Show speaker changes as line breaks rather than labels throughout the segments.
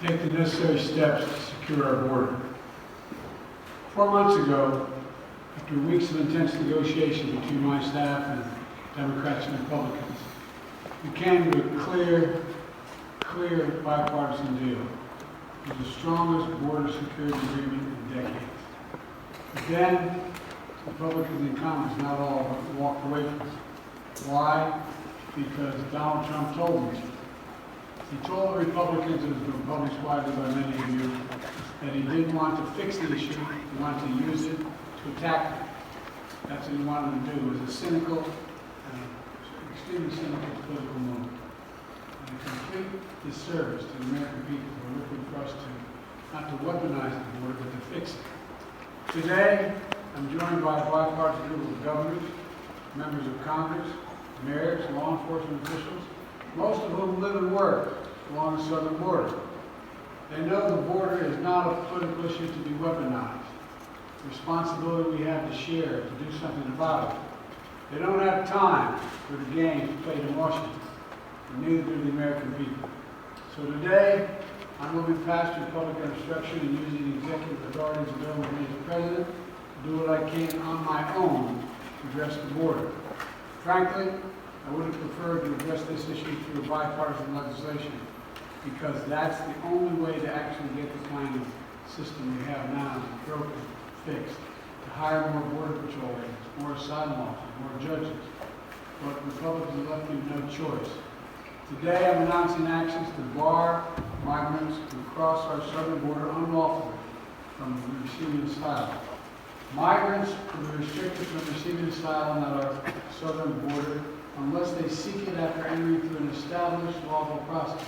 take the necessary steps to secure our border. 4 months ago, after weeks of intense negotiation between my staff and Democrats and Republicans, we came to a clear bipartisan deal. It was the strongest border security agreement in decades. But then, Republicans in Congress not all walked away from it. Why? Because Donald Trump told them to. He told the Republicans, and it's been published widely by many of you, that he didn't want to fix the issue, he wanted to use it to attack them. That's what he wanted to do. It was a cynical, extremely cynical political move. And a complete disservice to the American people who are looking for us to, not to weaponize the border, but to fix it. Today, I'm joined by a bipartisan group of governors, members of Congress, mayors, law enforcement officials, most of whom live and work along the southern border. They know the border is not a political issue to be weaponized. The responsibility we have to share to do something about it. They don't have time for the games played in Washington, and neither do the American people. So today, I'm moving past Republican obstruction and using the executive authorities available to me as president to do what I can on my own to address the border. Frankly, I would have preferred to address this issue through bipartisan legislation, because that's the only way to actually get the kind of system we have now broken, fixed, to hire more border patrol agents, more asylum officers, more judges. But Republicans have left me no choice. Today I'm announcing actions to bar migrants who cross our southern border unlawfully from receiving asylum. Migrants will be restricted from receiving asylum at our southern border unless they seek it after entering through an established lawful process.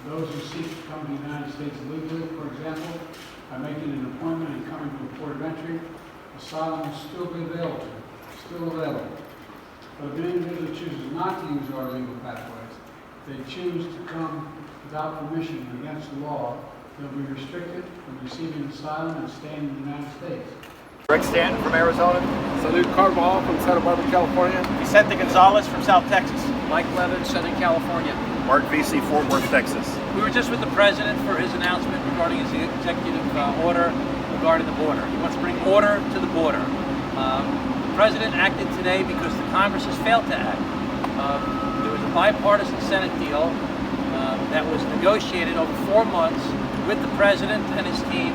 Those who seek to come to the United States legally, for example, by making an appointment and coming to a port of entry, asylum will still be available. But if an individual chooses not to use our legal pathways, they choose to come without permission against the law, they'll be restricted from receiving asylum and staying in the United States.
Rick Stanton from Arizona.
Salute Carvajal from Santa Barbara, California.
Vicente Gonzalez from South Texas.
Mike Levin, Southern California.
Mark VC, Fort Worth, Texas.
We were just with the President for his announcement regarding his executive order regarding the border. He wants to bring order to the border. The President acted today because the Congress has failed to act. There was a bipartisan Senate deal that was negotiated over 4 months with the President and his team,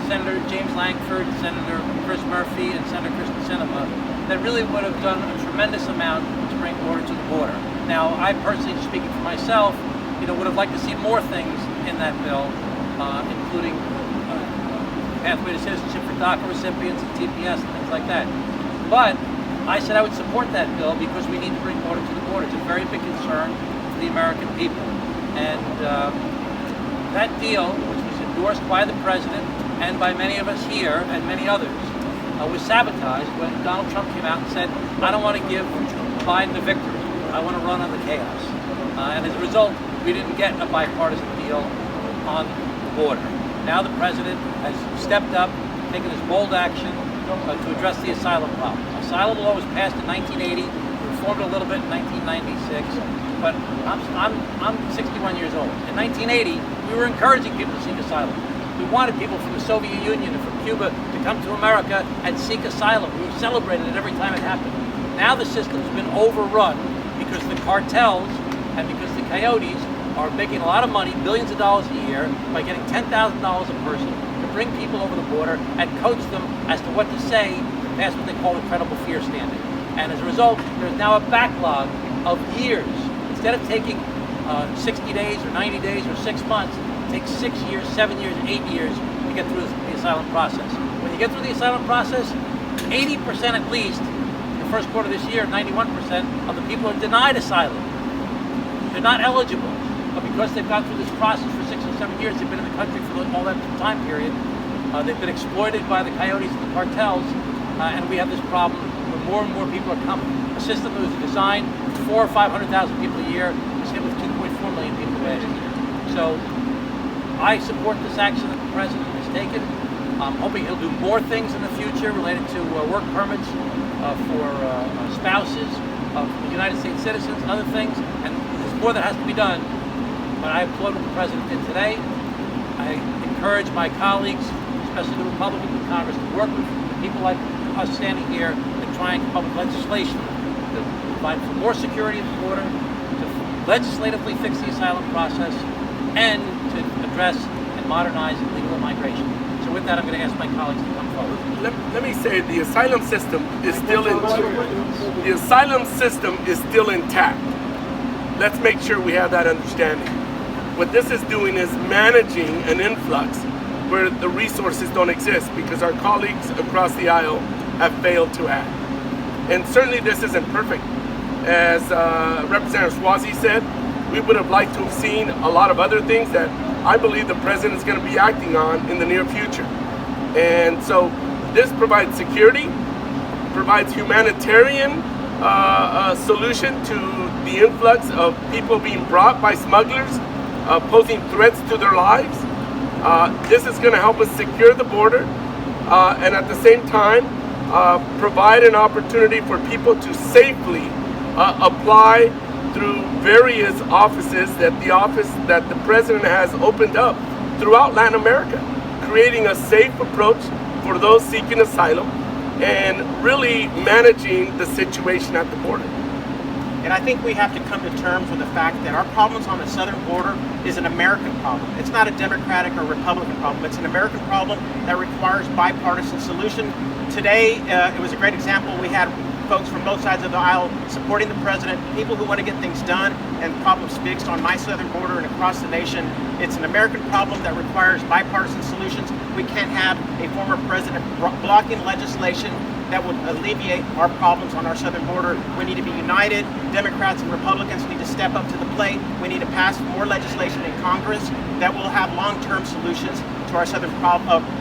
Senator James Lankford, Senator Chris Murphy, and Senator Kristen Sinema, that really would have done a tremendous amount to bring order to the border. Now, I personally, speaking for myself, would have liked to see more things in that bill, including pathway to citizenship for DACA recipients and TPS and things like that. But I said I would support that bill because we need to bring order to the border. It's a very big concern for the American people. And that deal, which was endorsed by the President and by many of us here and many others, was sabotaged when Donald Trump came out and said, I don't want to give Biden the victory. I want to run on the chaos. And as a result, we didn't get a bipartisan deal on the border. Now the President has stepped up, taken this bold action to address the asylum problem. Asylum law was passed in 1980, reformed a little bit in 1996, but I'm 61 years old. In 1980, we were encouraging people to seek asylum. We wanted people from the Soviet Union and from Cuba to come to America and seek asylum. We celebrated it every time it happened. Now the system's been overrun because the cartels and because the coyotes are making a lot of money, billions of dollars a year, by getting $10,000 a person to bring people over the border and coach them as to what to say to pass what they call the credible fear standard. And as a result, there's now a backlog of years. Instead of taking 60 days or 90 days or 6 months, it takes 6 years, 7 years, 8 years to get through the asylum process. When you get through the asylum process, 80% at least, in the first quarter of this year, 91% of the people are denied asylum. They're not eligible. But because they've gone through this process for 6 or 7 years, they've been in the country for all that time period, they've been exploited by the coyotes and the cartels, and we have this problem where more and more people are coming. A system that was designed for 400,000 or 500,000 people a year is hit with 2.4 million people last year. So I support this action that the President has taken. I'm hoping he'll do more things in the future related to work permits for spouses of United States citizens and other things, and there's more that has to be done. But I applaud what the President did today. I encourage my colleagues, especially the Republicans in Congress, to work with people like us standing here and try and come up with legislation to provide for more security at the border, to legislatively fix the asylum process, and to address and modernize illegal migration. So with that, I'm going to ask my colleagues to come forward.
Let me say the asylum system is still intact. Let's make sure we have that understanding. What this is doing is managing an influx where the resources don't exist because our colleagues across the aisle have failed to act. And certainly this isn't perfect. As Representative Swazi said, we would have liked to have seen a lot of other things that I believe the President is going to be acting on in the near future. And so this provides security, provides humanitarian solution to the influx of people being brought by smugglers, posing threats to their lives. This is going to help us secure the border and at the same time provide an opportunity for people to safely apply through various offices that the President has opened up throughout Latin America, creating a safe approach for those seeking asylum and really managing the situation at the border.
And I think we have to come to terms with the fact that our problems on the southern border is an American problem. It's not a Democratic or Republican problem. It's an American problem that requires bipartisan solution. Today, it was a great example. We had folks from both sides of the aisle supporting the President, people who want to get things done and problems fixed on my southern border and across the nation. It's an American problem that requires bipartisan solutions. We can't have a former president blocking legislation that would alleviate our problems on our southern border. We need to be united. Democrats and Republicans need to step up to the plate. We need to pass more legislation in Congress that will have long-term solutions to our southern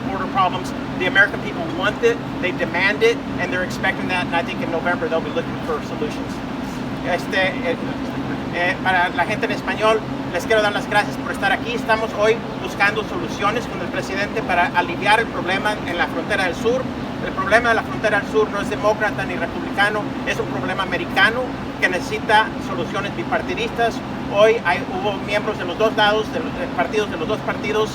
border problems. The American people want it, they demand it, and they're expecting that, and I think in November they'll be looking for solutions. Para la gente en español, les quiero dar las gracias por estar aquí. Estamos hoy buscando soluciones con el presidente para aliviar el problema en la frontera del sur. El problema de la frontera del sur no es demócrata ni republicano, es un problema americano que necesita soluciones bipartidistas. Hoy hubo miembros de los dos lados, de los dos partidos,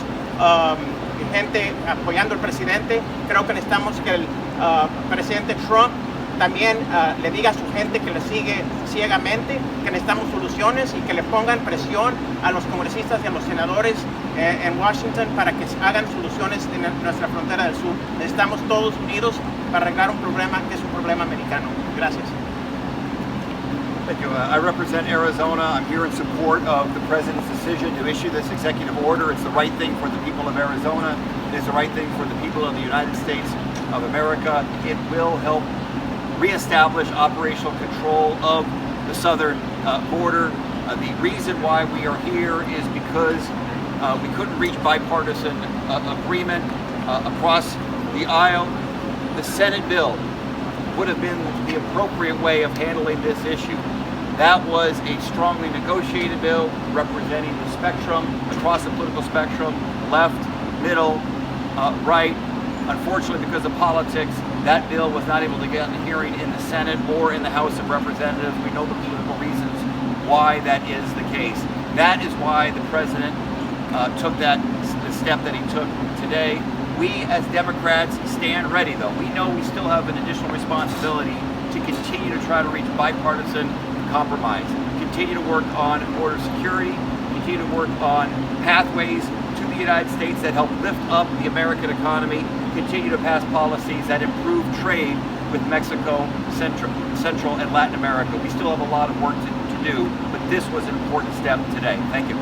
gente apoyando al presidente. Creo que necesitamos que el presidente Trump también le diga a su gente que le sigue ciegamente que necesitamos soluciones y que le pongan presión a los congresistas y a los senadores en Washington para que hagan soluciones en nuestra frontera del sur. Necesitamos todos unidos para arreglar un problema que es un problema americano. Gracias.
Thank you. I represent Arizona. I'm here in support of the President's decision to issue this executive order. It's the right thing for the people of Arizona. It is the right thing for the people of the United States of America. It will help reestablish operational control of the southern border. The reason why we are here is because we couldn't reach bipartisan agreement across the aisle. The Senate bill would have been the appropriate way of handling this issue. That was a strongly negotiated bill representing the spectrum, across the political spectrum, left, middle, right. Unfortunately, because of politics, that bill was not able to get a hearing in the Senate or in the House of Representatives. We know the political reasons why that is the case. That is why the President took the step that he took today. We as Democrats stand ready, though. We know we still have an additional responsibility to continue to try to reach bipartisan compromise, continue to work on border security, continue to work on pathways to the United States that help lift up the American economy, continue to pass policies that improve trade with Mexico, Central and Latin America. We still have a lot of work to do, but this was an important step today. Thank you.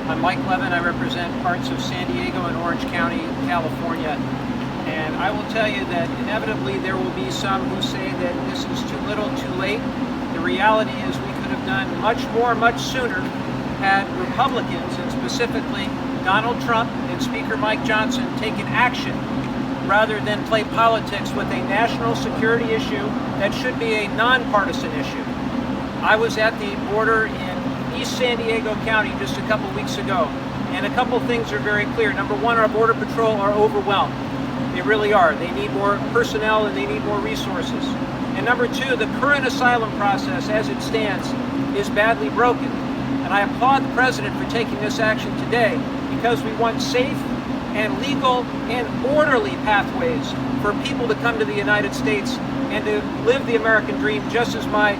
I'm Mike Levin. I represent parts of San Diego and Orange County, California. And I will tell you that inevitably there will be some who say that this is too little, too late. The reality is we could have done much more, much sooner had Republicans, and specifically Donald Trump and Speaker Mike Johnson, taken action rather than play politics with a national security issue that should be a nonpartisan issue. I was at the border in East San Diego County just a couple weeks ago, and a couple things are very clear. Number one, our Border Patrol are overwhelmed. They really are. They need more personnel and they need more resources. And number two, the current asylum process as it stands is badly broken. And I applaud the President for taking this action today because we want safe and legal and orderly pathways for people to come to the United States and to live the American dream just as my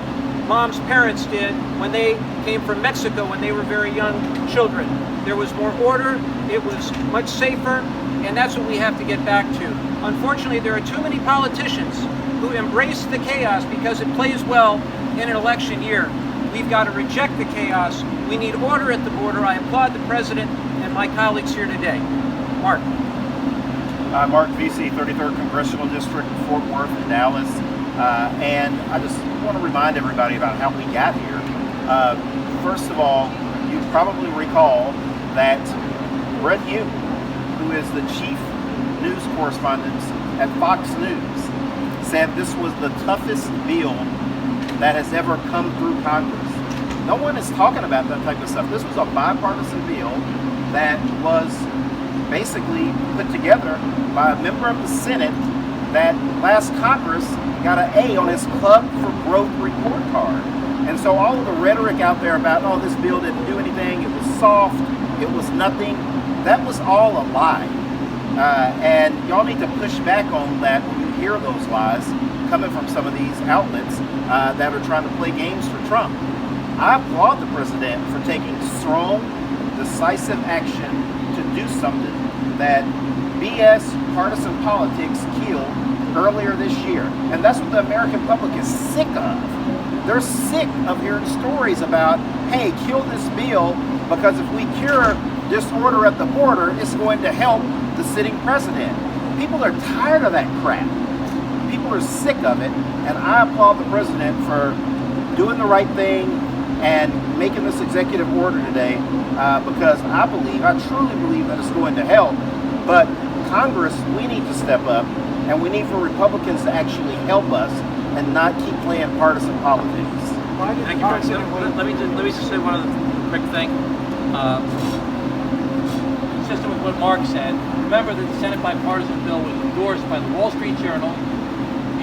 mom's parents did when they came from Mexico when they were very young children. There was more order, it was much safer, and that's what we have to get back to. Unfortunately, there are too many politicians who embrace the chaos because it plays well in an election year. We've got to reject the chaos. We need order at the border. I applaud the President and my colleagues here today. Mark.
Mark VC, 33rd Congressional District, Fort Worth and Dallas. And I just want to remind everybody about how we got here. First of all, you probably recall that Brett Hugh, who is the chief news correspondent at Fox News, said this was the toughest bill that has ever come through Congress. No one is talking about that type of stuff. This was a bipartisan bill that was basically put together by a member of the Senate that last Congress got an A on his Club for Growth report card. And so all of the rhetoric out there about, oh, this bill didn't do anything, it was soft, it was nothing, that was all a lie. And y'all need to push back on that when you hear those lies coming from some of these outlets that are trying to play games for Trump. I applaud the President for taking strong, decisive action to do something that BS partisan politics killed earlier this year. And that's what the American public is sick of. They're sick of hearing stories about, hey, kill this bill because if we cure disorder at the border, it's going to help the sitting president. People are tired of that crap. People are sick of it, and I applaud the President for doing the right thing and making this executive order today because I truly believe that it's going to help. But Congress, we need to step up, and we need for Republicans to actually help us and not keep playing partisan politics.
Thank you, President. Let me just say one other quick thing. Consistent with what Mark said, remember that the Senate bipartisan bill was endorsed by the Wall Street Journal,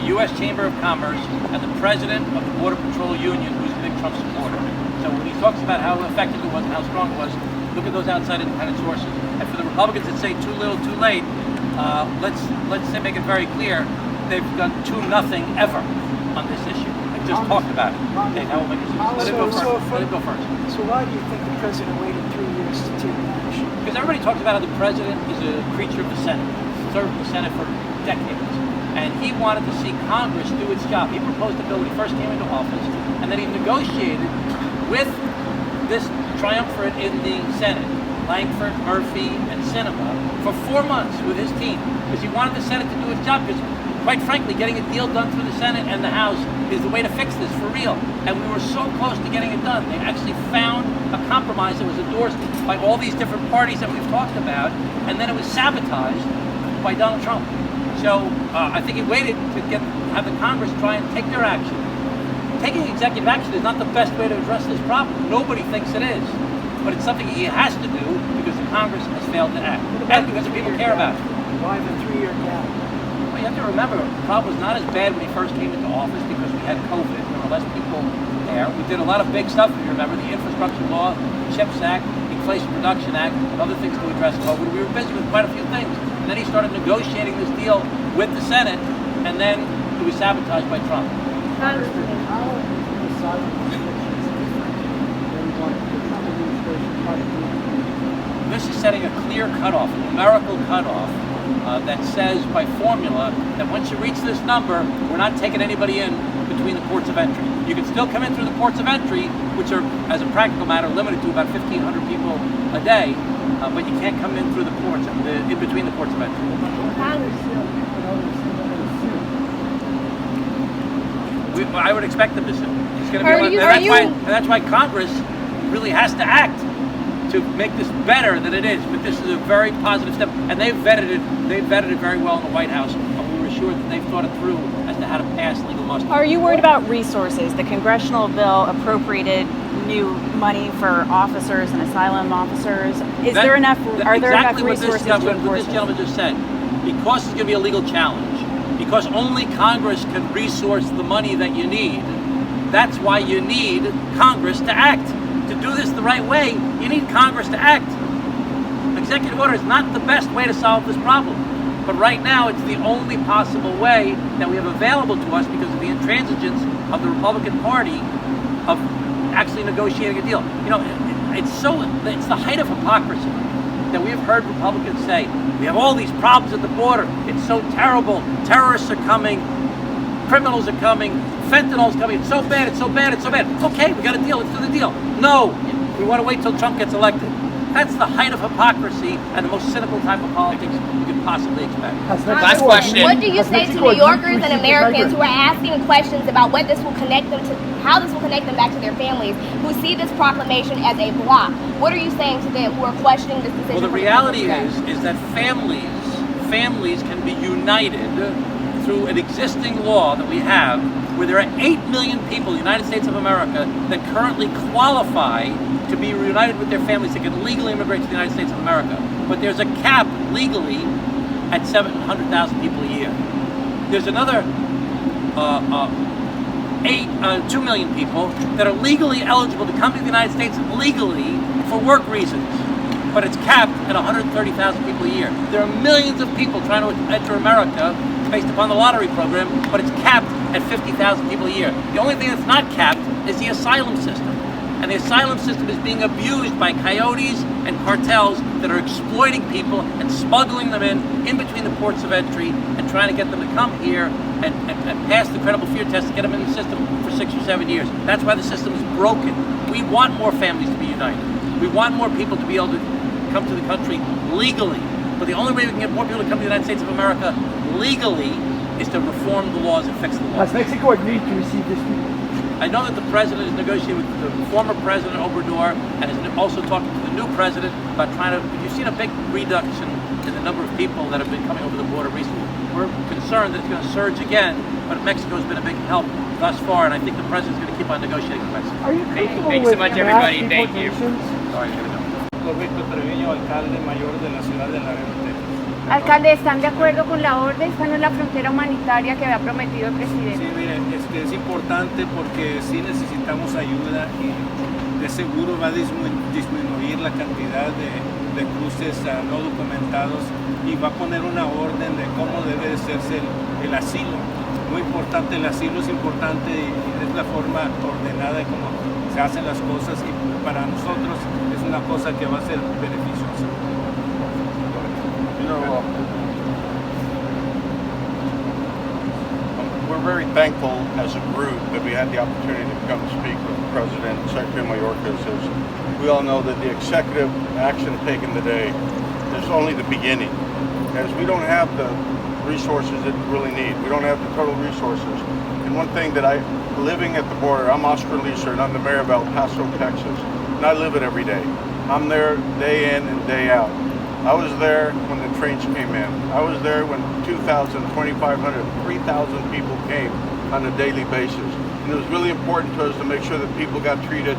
the U.S. Chamber of Commerce, and the President of the Border Patrol Union, who's a big Trump supporter. So when he talks about how effective it was and how strong it was, look at those outside independent sources. And for the Republicans that say too little, too late, let's make it very clear they've done 2-0 ever on this issue. They've just talked about it. Okay, now we'll make a decision. Let it go first.
So why do you think the President waited 3 years to take action?
Because everybody talks about how the President is a creature of the Senate. He served the Senate for decades. And he wanted to see Congress do its job. He proposed the bill when he first came into office, and then he negotiated with this triumvirate in the Senate, Langford, Murphy, and Sinema, for 4 months with his team, because he wanted the Senate to do its job, because quite frankly, getting a deal done through the Senate and the House is the way to fix this for real. And we were so close to getting it done. They actually found a compromise that was endorsed by all these different parties that we've talked about, and then it was sabotaged by Donald Trump. So I think he waited to have the Congress try and take their action. Taking executive action is not the best way to address this problem. Nobody thinks it is. But it's something he has to do because the Congress has failed to act. And because the people care about it.
Why the 3-year gap?
Well, you have to remember, the problem was not as bad when he first came into office because we had COVID. There were less people there. We did a lot of big stuff, if you remember, the Infrastructure Law, the CHIPS Act, the Inflation Reduction Act, and other things to address COVID. We were busy with quite a few things. And then he started negotiating this deal with the Senate, and then it was sabotaged by Trump. This is setting a clear cutoff, a numerical cutoff, that says by formula that once you reach this number, we're not taking anybody in between the ports of entry. You can still come in through the ports of entry, which are, as a practical matter, limited to about 1,500 people a day, but you can't come in through the ports, in between the ports of entry. I would expect them to sue. It's going to be, and that's why Congress really has to act to make this better than it is. But this is a very positive step, and they've vetted it. They've vetted it very well in the White House, and we were sure that they've thought it through as to how to pass legal muster.
Are you worried about resources? The congressional bill appropriated new money for officers and asylum officers. Are there enough resources to enforce
what this gentleman just said? Because it's going to be a legal challenge. Because only Congress can resource the money that you need. That's why you need Congress to act, to do this the right way, you need Congress to act. Executive order is not the best way to solve this problem. But right now, it's the only possible way that we have available to us because of the intransigence of the Republican Party of actually negotiating a deal. You know, it's the height of hypocrisy that we have heard Republicans say, we have all these problems at the border, it's so terrible, terrorists are coming, criminals are coming, fentanyl's coming, it's so bad, it's so bad, it's so bad. Okay, we got a deal, let's do the deal. No, we want to wait till Trump gets elected. That's the height of hypocrisy and the most cynical type of politics you could possibly expect.
Last question. What do you say to New Yorkers and Americans who are asking questions about what this will connect them to, how this will connect them back to their families, who see this proclamation as a block? What are you saying to them who are questioning this decision?
Well, the reality is that families can be united through an existing law that we have, where there are 8 million people in the United States of America that currently qualify to be reunited with their families that can legally immigrate to the United States of America. But there's a cap legally at 700,000 people a year. There's another 2 million people that are legally eligible to come to the United States legally for work reasons. But it's capped at 130,000 people a year. There are millions of people trying to enter America based upon the lottery program, but it's capped at 50,000 people a year. The only thing that's not capped is the asylum system. And the asylum system is being abused by coyotes and cartels that are exploiting people and smuggling them in between the ports of entry and trying to get them to come here and pass the credible fear test to get them in the system for 6 or 7 years. That's why the system is broken. We want more families to be united. We want more people to be able to come to the country legally. But the only way we can get more people to come to the United States of America legally is to reform the laws and fix the laws.
Has Mexico agreed to receive these people?
I know that the president is negotiating with the former president Obrador and is also talking to the new president about trying to. You've seen a big reduction in the number of people that have been coming over the border recently. We're concerned that it's going to surge again, but Mexico has been a big help thus far, and I think the president's going to keep on negotiating with Mexico.
Are you comfortable
Thanks so much, everybody. Thank you.
Sorry, here we go.
Alcalde mayor de la ciudad de Laredo, Texas.
Alcalde, ¿están de acuerdo con la orden? Esta no es la frontera humanitaria que había prometido el presidente.
Sí, mire, es importante porque sí necesitamos ayuda y de seguro va a disminuir la cantidad de cruces no documentados y va a poner una orden de cómo debe de hacerse el asilo. Muy importante, el asilo es importante y es la forma ordenada de cómo se hacen las cosas y para nosotros es una cosa que va a ser beneficiosa.
You know, we're very thankful as a group that we had the opportunity to come speak with the President and Secretary Mayorkas. As we all know that the executive action taken today is only the beginning, as we don't have the resources that we really need. We don't have the total resources. And one thing that living at the border, I'm Oscar Leeser and I'm the mayor of El Paso, Texas, and I live it every day. I'm there day in and day out. I was there when the trains came in. I was there when 2,000, 2,500, 3,000 people came on a daily basis. And it was really important to us to make sure that people got treated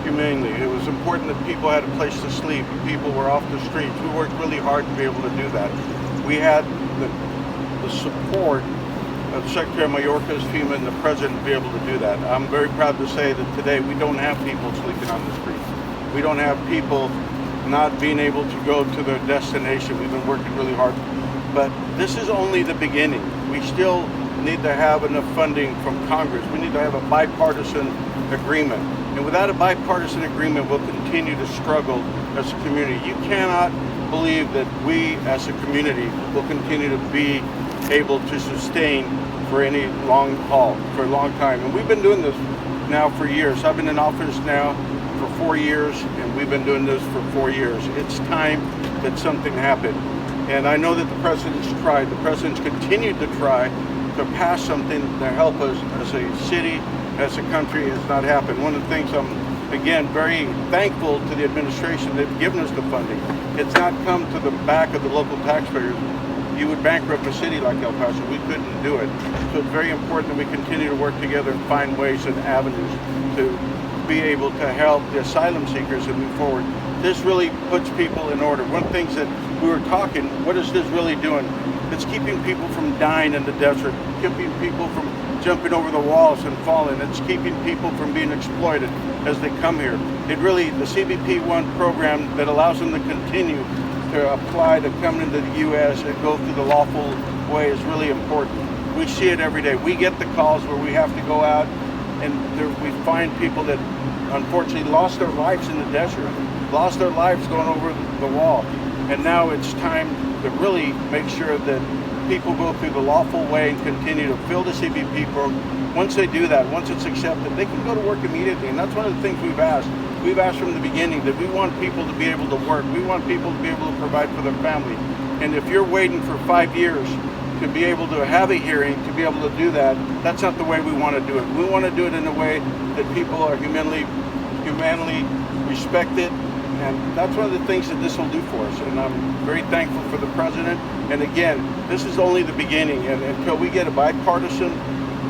humanely. It was important that people had a place to sleep. People were off the streets. We worked really hard to be able to do that. We had the support of Secretary Mayorkas, FEMA, and the President to be able to do that. I'm very proud to say that today we don't have people sleeping on the streets. We don't have people not being able to go to their destination. We've been working really hard. But this is only the beginning. We still need to have enough funding from Congress. We need to have a bipartisan agreement. And without a bipartisan agreement, we'll continue to struggle as a community. You cannot believe that we as a community will continue to be able to sustain for any long haul, for a long time. And we've been doing this now for years. I've been in office now for 4 years, and we've been doing this for 4 years. It's time that something happened. And I know that the President's tried. The President's continued to try to pass something to help us as a city, as a country. It's not happened. One of the things I'm, again, very thankful to the administration that have given us the funding. It's not come to the back of the local taxpayers. You would bankrupt a city like El Paso. We couldn't do it. So it's very important that we continue to work together and find ways and avenues to be able to help the asylum seekers and move forward. This really puts people in order. One thing that we were talking, what is this really doing? It's keeping people from dying in the desert, keeping people from jumping over the walls and falling. It's keeping people from being exploited as they come here. It really, the CBP-1 program that allows them to continue to apply to come into the U.S. and go through the lawful way is really important. We see it every day. We get the calls where we have to go out and we find people that unfortunately lost their lives in the desert, lost their lives going over the wall. And now it's time to really make sure that people go through the lawful way and continue to fill the CBP program. Once they do that, once it's accepted, they can go to work immediately. And that's one of the things we've asked. We've asked from the beginning that we want people to be able to work. We want people to be able to provide for their family. And if you're waiting for 5 years to be able to have a hearing, to be able to do that, that's not the way we want to do it. We want to do it in a way that people are humanly respected. And that's one of the things that this will do for us. And I'm very thankful for the president. And again, this is only the beginning. And until we get a bipartisan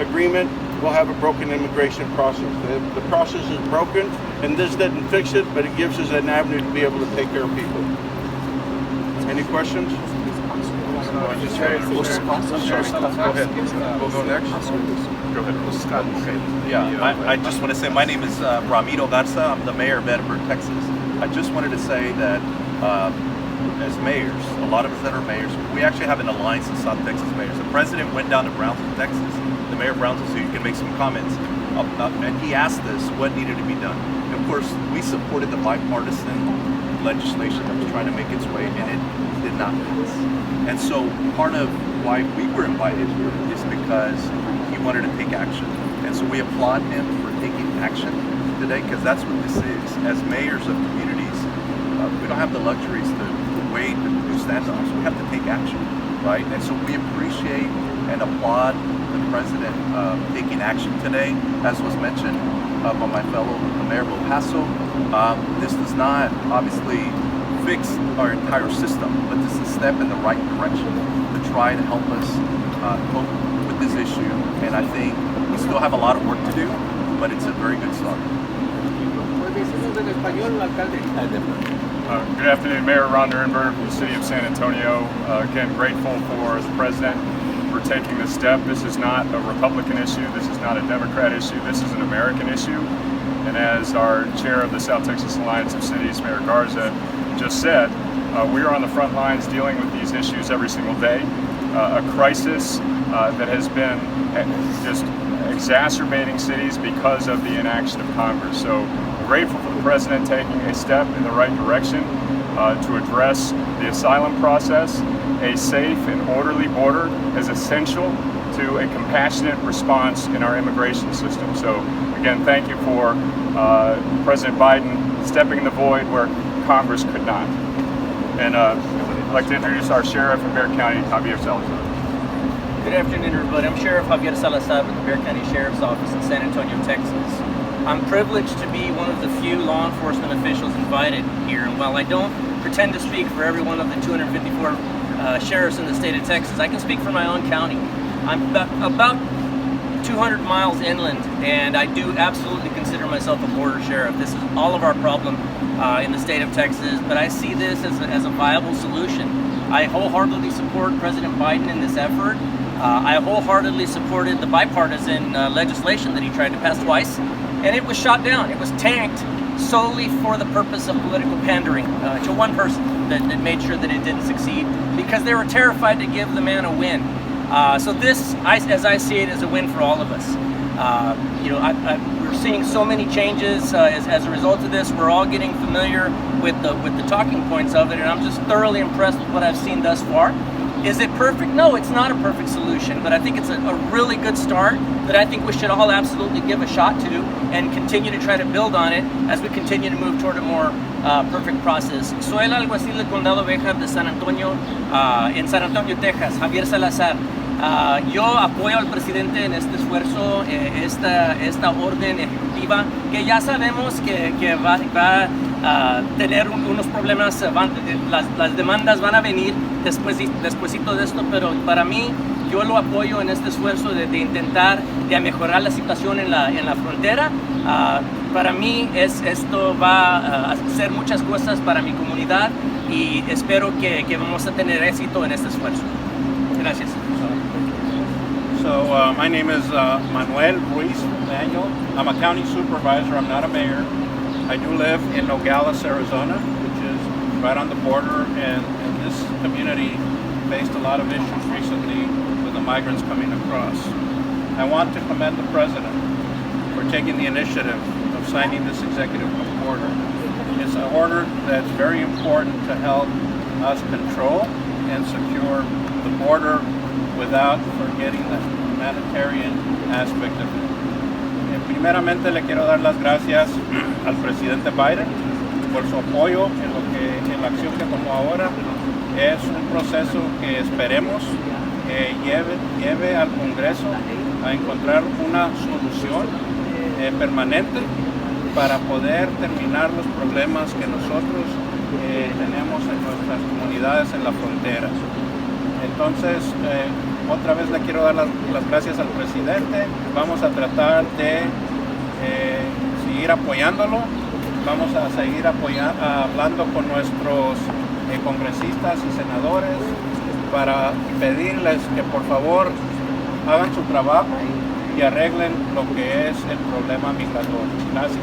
agreement, we'll have a broken immigration process. The process is broken, and this doesn't fix it, but it gives us an avenue to be able to take care of people. Any questions?
I'm sorry. Go ahead. We'll go next. Go ahead. Scott. Okay.
Yeah, I just want to say my name is Ramiro Garza. I'm the mayor of Edinburgh, Texas. I just wanted to say that as mayors, a lot of us that are mayors, we actually have an alliance of South Texas mayors. The president went down to Brownsville, Texas, the mayor of Brownsville, so you can make some comments. And he asked us what needed to be done. And of course, we supported the bipartisan legislation that was trying to make its way, and it did not pass. And so part of why we were invited here is because he wanted to take action. And so we applaud him for taking action today, because that's what this is. As mayors of communities, we don't have the luxuries to wait and do standoffs. We have to take action, right? And so we appreciate and applaud the president taking action today, as was mentioned by my fellow Mayor of El Paso. This does not obviously fix our entire system, but this is a step in the right direction to try to help us cope with this issue. And I think we still have a lot of work to do, but it's a very good start.
Good afternoon, Mayor Ron Nirenberg from the City of San Antonio. Again, grateful for the President for taking this step. This is not a Republican issue. This is not a Democrat issue. This is an American issue. And as our chair of the South Texas Alliance of Cities, Mayor Garza, just said, we are on the front lines dealing with these issues every single day. A crisis that has been just exacerbating cities because of the inaction of Congress. So grateful for the President taking a step in the right direction to address the asylum process. A safe and orderly border is essential to a compassionate response in our immigration system. So again, thank you for President Biden stepping in the void where Congress could not. And I'd like to introduce our Sheriff in Bexar County, Javier Salazar.
Good afternoon, everybody. I'm Sheriff Javier Salazar with the Bexar County Sheriff's Office in San Antonio, Texas. I'm privileged to be one of the few law enforcement officials invited here. And while I don't pretend to speak for every one of the 254 sheriffs in the state of Texas, I can speak for my own county. I'm about 200 miles inland, and I do absolutely consider myself a border sheriff. This is all of our problem in the state of Texas, but I see this as a viable solution. I wholeheartedly support President Biden in this effort. I wholeheartedly supported the bipartisan legislation that he tried to pass twice, and it was shot down. It was tanked solely for the purpose of political pandering to one person that made sure that it didn't succeed, because they were terrified to give the man a win. So this, as I see it, is a win for all of us. We're seeing so many changes as a result of this. We're all getting familiar with the talking points of it, and I'm just thoroughly impressed with what I've seen thus far. Is it perfect? No, it's not a perfect solution, but I think it's a really good start that I think we should all absolutely give a shot to and continue to try to build on it as we continue to move toward a more perfect process. Soy el alguacil del Condado Béjar de San Antonio, en San Antonio, Texas, Javier Salazar. Yo apoyo al presidente en este esfuerzo, esta orden ejecutiva, que ya sabemos que va a tener unos problemas, las demandas van a venir despuesito de esto, pero para mí, yo lo apoyo en este esfuerzo de intentar de mejorar la situación en la frontera. Para mí esto va a hacer muchas cosas para mi comunidad y espero que vamos a tener éxito en este esfuerzo. Gracias.
So my name is Manuel Ruiz Daniel. I'm a county supervisor. I'm not a mayor. I do live in Nogales, Arizona, which is right on the border, and this community faced a lot of issues recently with the migrants coming across. I want to commend the president for taking the initiative of signing this executive order. It's an order that's very important to help us control and secure the border without forgetting the humanitarian aspect of it. Primeramente le quiero dar las gracias al presidente Biden por su apoyo en la acción que tomó ahora. Es un proceso que esperemos lleve al Congreso a encontrar una solución permanente para poder terminar los problemas que nosotros tenemos en nuestras comunidades en la frontera. Entonces, otra vez le quiero dar las gracias al presidente. Vamos a tratar de seguir apoyándolo. Vamos a seguir hablando con nuestros congresistas y senadores para pedirles que por favor hagan su trabajo y arreglen lo que es el problema migratorio. Gracias.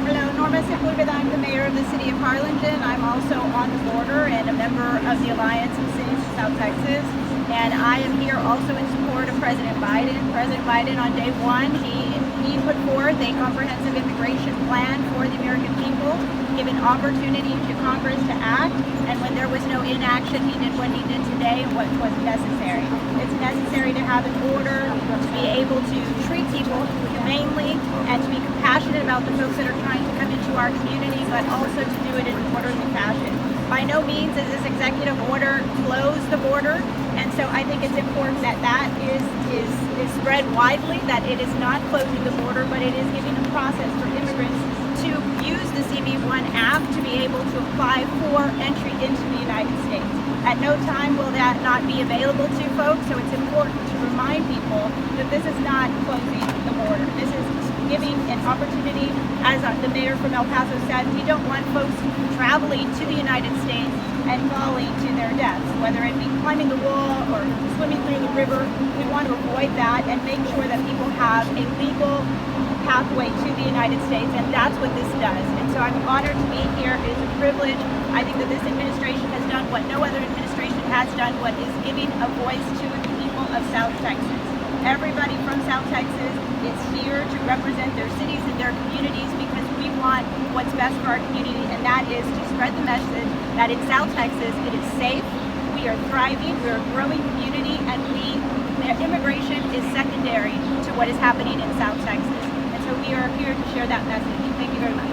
Hello, Norma Sepulveda. I'm the mayor of the city of Harlingen. I'm also on the border and a member of the Alliance of Cities of South Texas. And I am here also in support of President Biden. President Biden, on day one, he put forth a comprehensive immigration plan for the American people, given opportunity to Congress to act. And when there was no inaction, he did what he did today and what was necessary. It's necessary to have an order to be able to treat people humanely and to be compassionate about the folks that are trying to come into our community, but also to do it in an orderly fashion. By no means is this executive order close the border, and so I think it's important that that is spread widely, that it is not closing the border, but it is giving a process for immigrants to use the CB1 app to be able to apply for entry into the United States. At no time will that not be available to folks, so it's important to remind people that this is not closing the border. This is giving an opportunity, as the mayor from El Paso said, we don't want folks traveling to the United States and falling to their deaths, whether it be climbing the wall or swimming through the river. We want to avoid that and make sure that people have a legal pathway to the United States, and that's what this does. And so I'm honored to be here. It is a privilege. I think that this administration has done what no other administration has done, what is giving a voice to the people of South Texas. Everybody from South Texas is here to represent their cities and their communities because we want what's best for our community, and that is to spread the message that in South Texas it is safe, we are thriving, we're a growing community, and immigration is secondary to what is happening in South Texas. And so we are here to share that message. Thank you very much.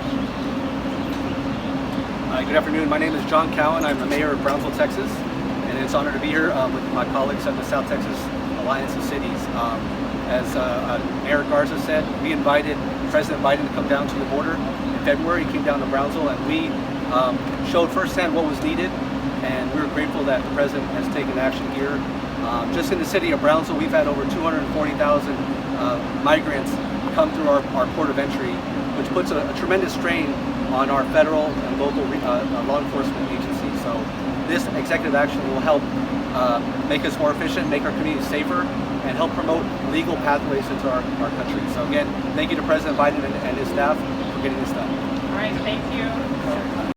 Good afternoon. My name is John Cowan. I'm the mayor of Brownsville, Texas, and it's an honor to be here with my colleagues at the South Texas Alliance of Cities. As Mayor Garza said, we invited President Biden to come down to the border in February. He came down to Brownsville, and we showed firsthand what was needed, and we're grateful that the President has taken action here. Just in the city of Brownsville, we've had over 240,000 migrants come through our port of entry, which puts a tremendous strain on our federal and local law enforcement agencies. So this executive action will help make us more efficient, make our communities safer, and help promote legal pathways into our country. So again, thank you to President Biden and his staff for getting this done.
All right, thank you.